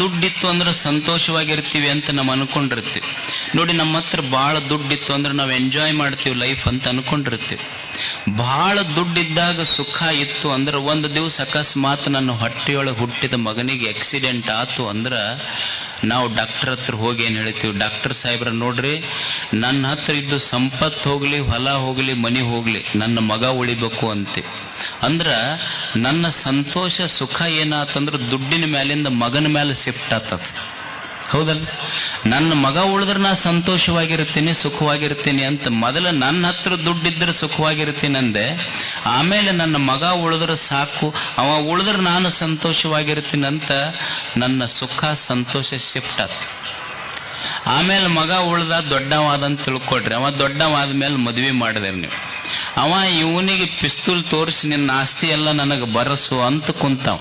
ದುಡ್ಡಿತ್ತು ಅಂದ್ರೆ ಸಂತೋಷವಾಗಿರ್ತೀವಿ ಅಂತ ನಾವು ಅನ್ಕೊಂಡಿರ್ತೀವಿ. ನೋಡಿ, ನಮ್ಮ ಹತ್ರ ಬಹಳ ದುಡ್ಡಿತ್ತು ಅಂದ್ರೆ ನಾವು ಎಂಜಾಯ್ ಮಾಡ್ತೀವಿ ಲೈಫ್ ಅಂತ ಅನ್ಕೊಂಡಿರ್ತೀವಿ. ಬಹಳ ದುಡ್ಡಿದ್ದಾಗ ಸುಖ ಇತ್ತು ಅಂದ್ರೆ ಒಂದು ದಿವಸ ಅಕಸ್ಮಾತ್ ನನ್ನ ಹೊಟ್ಟೆಯೊಳಗೆ ಹುಟ್ಟಿದ ಮಗನಿಗೆ ಆಕ್ಸಿಡೆಂಟ್ ಆತು ಅಂದ್ರೆ ನಾವು ಡಾಕ್ಟರ್ ಹತ್ರ ಹೋಗಿ ಏನು ಹೇಳ್ತೀವಿ, ಡಾಕ್ಟರ್ ಸಾಹೇಬ್ರ ನೋಡ್ರಿ, ನನ್ನ ಹತ್ರ ಇದ್ದು ಸಂಪತ್ತು ಹೋಗ್ಲಿ, ಹೊಲ ಹೋಗ್ಲಿ, ಮನೆ ಹೋಗ್ಲಿ, ನನ್ನ ಮಗ ಉಳಿಬೇಕು ಅಂತೆ. ಅಂದ್ರ ನನ್ನ ಸಂತೋಷ ಸುಖ ಏನಾತಂದ್ರೆ ದುಡ್ಡಿನ ಮೇಲಿಂದ ಮಗನ ಮೇಲೆ ಶಿಫ್ಟ್ ಆತದ. ಹೌದಲ್ಲ? ನನ್ನ ಮಗ ಉಳಿದ್ರೆ ನಾ ಸಂತೋಷವಾಗಿರ್ತೀನಿ, ಸುಖವಾಗಿರ್ತೀನಿ ಅಂತ ಮೊದಲು ನನ್ನ ಹತ್ರ ದುಡ್ಡಿದ್ರೆ ಸುಖವಾಗಿರ್ತೀನಿ ಅಂದೆ. ಆಮೇಲೆ ನನ್ನ ಮಗ ಉಳಿದ್ರೆ ಸಾಕು, ಅವ ಉಳಿದ್ರೆ ನಾನು ಸಂತೋಷವಾಗಿರ್ತೀನಿ ಅಂತ ನನ್ನ ಸುಖ ಸಂತೋಷ ಶಿಫ್ಟ್ ಆತು. ಆಮೇಲೆ ಮಗ ಉಳ್ದ ದೊಡ್ಡವಾದಂತ ತಿಳ್ಕೊಡ್ರಿ. ಅವ ದೊಡ್ಡವಾದ ಮೇಲೆ ಮದುವೆ ಮಾಡಿದ್ರಿ ನೀವು. ಅವ ಇವನಿಗೆ ಪಿಸ್ತೂಲ್ ತೋರಿಸಿ ನಿನ್ನ ಆಸ್ತಿ ಎಲ್ಲ ನನಗೆ ಬರಸು ಅಂತ ಕುಂತಾವ.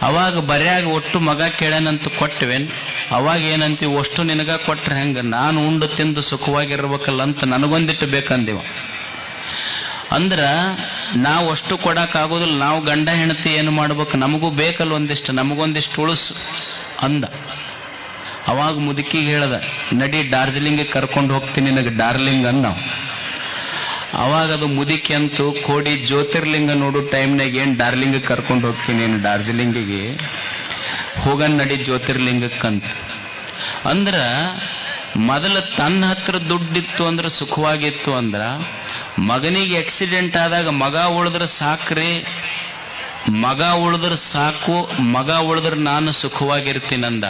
ಅವಾಗ ಬರ್ಯಾಗ ಒಟ್ಟು ಮಗ ಕೇಳನಂತ ಕೊಟ್ಟವೇನ್? ಅವಾಗ ಏನಂತೀವಿ, ಅಷ್ಟು ನಿನಗ ಕೊಟ್ರೆ ಹೆಂಗ, ನಾನು ಉಂಡು ತಿಂದು ಸುಖವಾಗಿರ್ಬೇಕಲ್ಲ ಅಂತ ನನಗೊಂದಿಟ್ಟು ಬೇಕಂದಿವ. ಅಂದ್ರ ನಾವು ಅಷ್ಟು ಕೊಡಕ್ಕಾಗೋದಿಲ್ಲ. ನಾವು ಗಂಡ ಹೆಂಡತಿ ಏನು ಮಾಡ್ಬೇಕು, ನಮಗೂ ಬೇಕಲ್ಲ ಒಂದಿಷ್ಟು, ನಮಗೊಂದಿಷ್ಟು ಉಳಿಸು ಅಂದ. ಅವಾಗ ಮುದುಕಿಗೆ ಹೇಳ್ದ, ನಡಿ ಡಾರ್ಜಿಲಿಂಗ್ ಕರ್ಕೊಂಡು ಹೋಗ್ತೀನಿ ನಿನಗೆ ಡಾರ್ಲಿಂಗ್ ಅಂದ. ಅವಾಗ ಅದು ಮುದುಕಿ ಅಂತೂ ಕೋಡಿ ಜ್ಯೋತಿರ್ಲಿಂಗ ನೋಡು ಟೈಮ್ನಾಗ ಏನ್ ಡಾರ್ಲಿಂಗ್ ಕರ್ಕೊಂಡು ಹೋಗ್ತೀನಿ ನೀನು ಡಾರ್ಜಿಲಿಂಗಿಗೆ, ಹೋಗನ್ ನಡಿ ಜ್ಯೋತಿರ್ಲಿಂಗಕ್ಕಂತ. ಅಂದ್ರ ಮೊದಲ ತನ್ನ ಹತ್ರ ದುಡ್ಡಿತ್ತು ಅಂದ್ರೆ ಸುಖವಾಗಿತ್ತು ಅಂದ್ರ, ಮಗನಿಗೆ ಆಕ್ಸಿಡೆಂಟ್ ಆದಾಗ ಮಗ ಉಳಿದ್ರೆ ಸಾಕ್ರಿ, ಮಗ ಉಳಿದ್ರೆ ಸಾಕು, ಮಗ ಉಳಿದ್ರೆ ನಾನು ಸುಖವಾಗಿರ್ತೀನಂದ.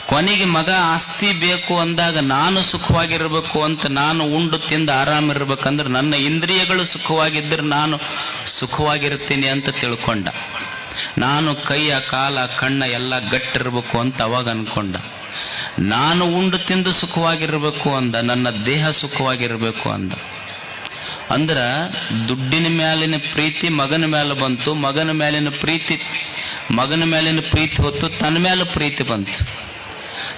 ಕೊನೆಗೆ ಮಗ ಆಸ್ತಿ ಬೇಕು ಅಂದಾಗ ನಾನು ಸುಖವಾಗಿರ್ಬೇಕು ಅಂತ, ನಾನು ಉಂಡು ತಿಂದು ಆರಾಮಿರ್ಬೇಕಂದ್ರೆ ನನ್ನ ಇಂದ್ರಿಯಗಳು ಸುಖವಾಗಿದ್ದರೆ ನಾನು ಸುಖವಾಗಿರ್ತೀನಿ ಅಂತ ತಿಳ್ಕೊಂಡ. ನಾನು ಕೈಯ ಕಾಲ ಕಣ್ಣ ಎಲ್ಲ ಗಟ್ಟಿರ್ಬೇಕು ಅಂತ ಅವಾಗ ಅನ್ಕೊಂಡ. ನಾನು ಉಂಡು ತಿಂದು ಸುಖವಾಗಿರ್ಬೇಕು ಅಂದ, ನನ್ನ ದೇಹ ಸುಖವಾಗಿರ್ಬೇಕು ಅಂದ. ಅಂದ್ರ ದುಡ್ಡಿನ ಮೇಲಿನ ಪ್ರೀತಿ ಮಗನ ಮೇಲೆ ಬಂತು, ಮಗನ ಮೇಲಿನ ಪ್ರೀತಿ ಹೊತ್ತು ತನ್ನ ಮೇಲೆ ಪ್ರೀತಿ ಬಂತು,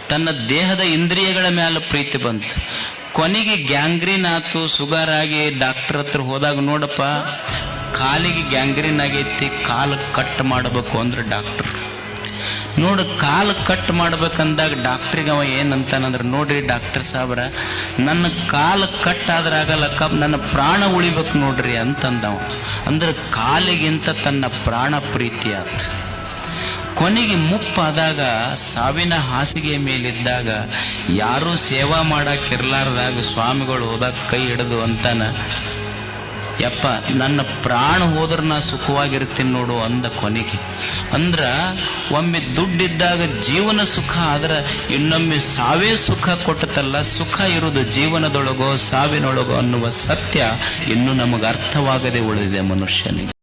ತನ್ನ ದೇಹದ ಇಂದ್ರಿಯಗಳ ಮೇಲೆ ಪ್ರೀತಿ ಬಂತು. ಕೊನೆಗೆ ಗ್ಯಾಂಗ್ರೀನ್ ಆತು, ಶುಗರ್ ಆಗಿ ಡಾಕ್ಟರ್ ಹತ್ರ ಹೋದಾಗ, ನೋಡಪ್ಪ ಕಾಲಿಗೆ ಗ್ಯಾಂಗ್ರೀನ್ ಆಗೈತಿ, ಕಾಲು ಕಟ್ ಮಾಡಬೇಕು ಅಂದ್ರೆ ಡಾಕ್ಟರ್ ನೋಡು, ಕಾಲು ಕಟ್ ಮಾಡ್ಬೇಕಂದಾಗ ಡಾಕ್ಟ್ರಿಗೆ ಅವ ಏನಂತಾನಂದ್ರೆ, ನೋಡ್ರಿ ಡಾಕ್ಟರ್ ಸಾಬ್ರ, ನನ್ನ ಕಾಲು ಕಟ್ ಆದ್ರೆ ಆಗಲ್ಲಕ್ಕ, ನನ್ನ ಪ್ರಾಣ ಉಳಿಬೇಕು ನೋಡ್ರಿ ಅಂತಂದವ. ಅಂದ್ರೆ ಕಾಲಿಗಿಂತ ತನ್ನ ಪ್ರಾಣ ಪ್ರೀತಿ ಆತು. ಕೊನೆಗೆ ಮುಪ್ಪಾದಾಗ, ಸಾವಿನ ಹಾಸಿಗೆ ಮೇಲಿದ್ದಾಗ, ಯಾರೂ ಸೇವಾ ಮಾಡಕ್ಕಿರ್ಲಾರ್ದಾಗ ಸ್ವಾಮಿಗಳು ಹೋದಾಗ ಕೈ ಹಿಡಿದು ಅಂತಾನ, ಯಪ್ಪ ನನ್ನ ಪ್ರಾಣ ಹೋದ್ರೆ ನಾ ಸುಖವಾಗಿರ್ತೀನಿ ನೋಡು ಅಂದ ಕೊನೆಗೆ. ಅಂದ್ರ ಒಮ್ಮೆ ದುಡ್ಡಿದ್ದಾಗ ಜೀವನ ಸುಖ ಆದ್ರೆ ಇನ್ನೊಮ್ಮೆ ಸಾವೇ ಸುಖ ಕೊಟ್ಟತಲ್ಲ. ಸುಖ ಇರುವುದು ಜೀವನದೊಳಗೋ ಸಾವಿನೊಳಗೋ ಅನ್ನುವ ಸತ್ಯ ಇನ್ನೂ ನಮಗೆ ಅರ್ಥವಾಗದೆ ಉಳಿದಿದೆ ಮನುಷ್ಯನಿಗೆ.